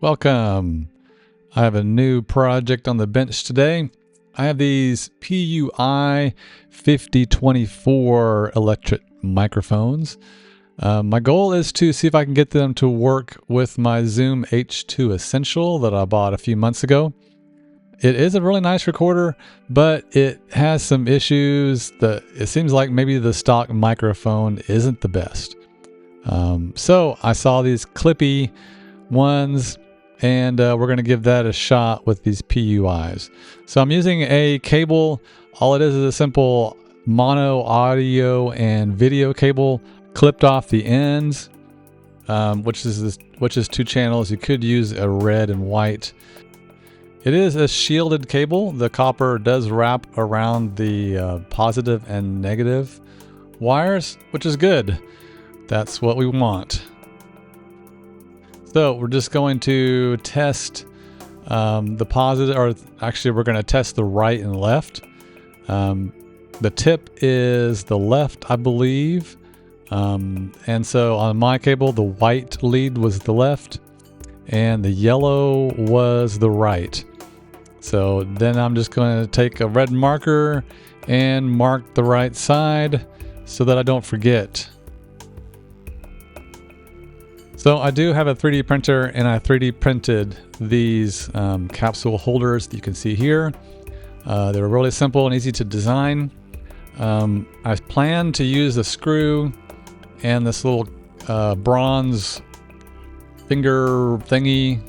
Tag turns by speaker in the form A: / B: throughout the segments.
A: Welcome. I have a new project on the bench today. I have these PUI 5024 electret microphones. My goal is to see if I can get them to work with my Zoom H2essential that I bought a few months ago. It is a really nice recorder, but it has some issues. It seems like maybe the stock microphone isn't the best. So I saw these Clippy ones, and we're going to give that a shot with these PUIs. So I'm using a cable. All it is a simple mono audio and video cable clipped off the ends, which is 2 channels. You could use a red and white. It is a shielded cable. The copper does wrap around the positive and negative wires, which is good. That's what we want. So we're just going to test the positive, or actually we're going to test the right and left. The tip is the left, I believe. And so on my cable, the white lead was the left and the yellow was the right. So then I'm just going to take a red marker and mark the right side so that I don't forget. So I do have a 3D printer, and I 3D printed these capsule holders that you can see here. They're really simple and easy to design. I plan to use a screw and this little bronze finger thingy,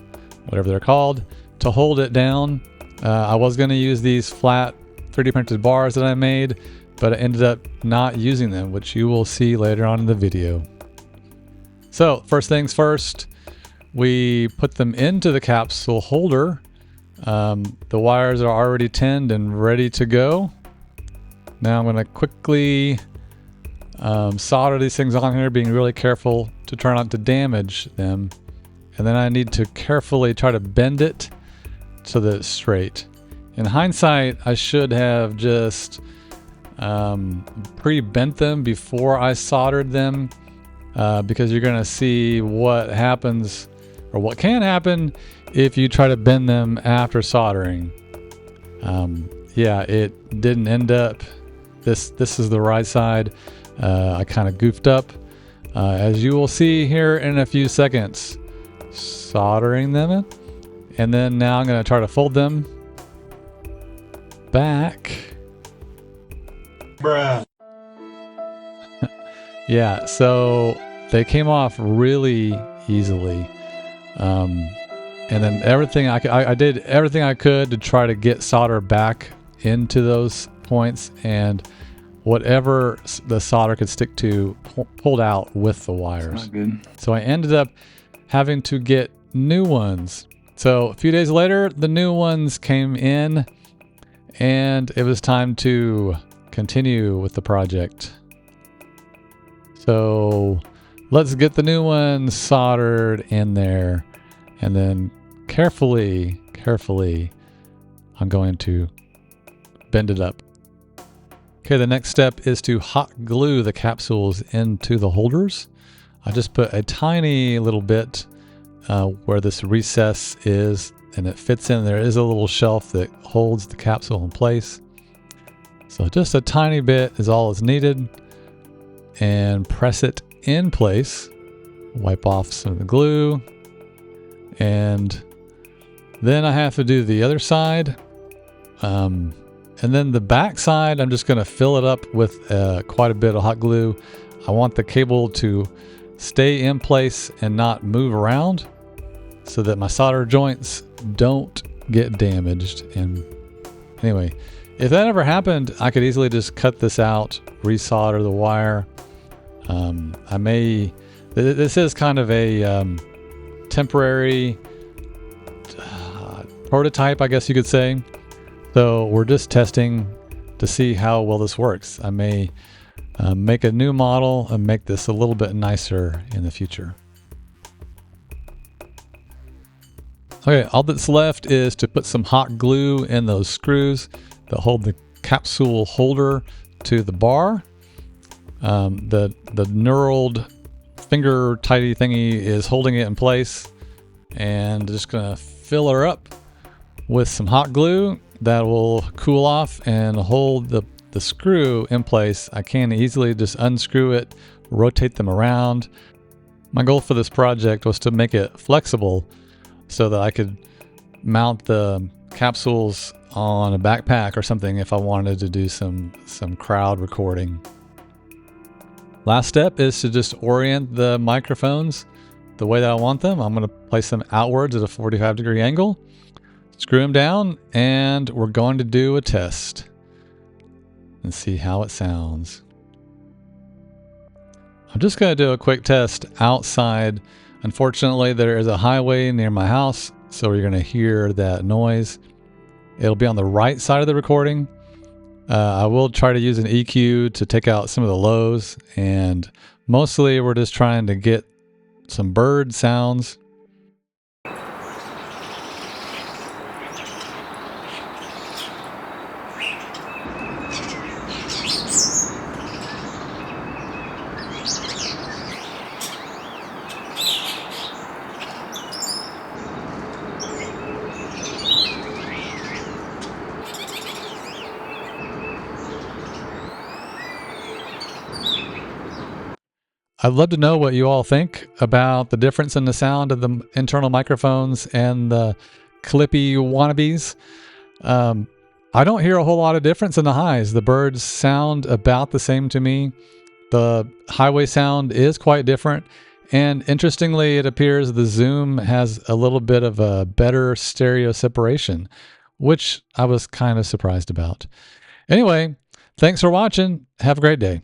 A: whatever they're called, to hold it down. I was going to use these flat 3D printed bars that I made, but I ended up not using them, which you will see later on in the video. So first things first, we put them into the capsule holder. The wires are already tinned and ready to go. Now I'm going to quickly solder these things on here, being really careful to try not to damage them. And then I need to carefully try to bend it so that it's straight. In hindsight, I should have just pre-bent them before I soldered them, because you're going to see what happens, or what can happen, if you try to bend them after soldering. Yeah, it didn't end up. This is the right side. I kind of goofed up, as you will see here in a few seconds. Soldering them in. And then now I'm going to try to fold them back.
B: Bruh.
A: Yeah, so they came off really easily. And then everything I did everything I could to try to get solder back into those points, and whatever the solder could stick to pulled out with the wires.
B: That's not good.
A: So I ended up having to get new ones. So a few days later, the new ones came in, and it was time to continue with the project. So let's get the new ones soldered in there, and then carefully, I'm going to bend it up. Okay, the next step is to hot glue the capsules into the holders. I just put a tiny little bit where this recess is, and it fits in. There is a little shelf that holds the capsule in place. So just a tiny bit is all that's needed, and press it in place. Wipe off some of the glue, and then I have to do the other side. And then the back side, I'm just going to fill it up with quite a bit of hot glue. I want the cable to stay in place and not move around, so that my solder joints don't get damaged. And anyway, if that ever happened, I could easily just cut this out, resolder the wire. This is kind of a temporary prototype, I guess you could say. So we're just testing to see how well this works. I may make a new model and make this a little bit nicer in the future. Okay, all that's left is to put some hot glue in those screws that hold the capsule holder to the bar. The knurled finger tighty thingy is holding it in place, and just gonna fill her up with some hot glue that will cool off and hold the screw in place. I can easily just unscrew it, rotate them around. My goal for this project was to make it flexible so that I could mount the capsules on a backpack or something if I wanted to do some crowd recording. Last step is to just orient the microphones the way that I want them. I'm going to place them outwards at a 45-degree angle, screw them down, and we're going to do a test and see how it sounds. I'm just going to do a quick test outside. Unfortunately, there is a highway near my house, so you're going to hear that noise. It'll be on the right side of the recording. I will try to use an EQ to take out some of the lows, and mostly we're just trying to get some bird sounds. I'd love to know what you all think about the difference in the sound of the internal microphones and the Clippy wannabes. I don't hear a whole lot of difference in the highs. The birds sound about the same to me. The highway sound is quite different. And interestingly, it appears the Zoom has a little bit of a better stereo separation, which I was kind of surprised about. Anyway, thanks for watching. Have a great day.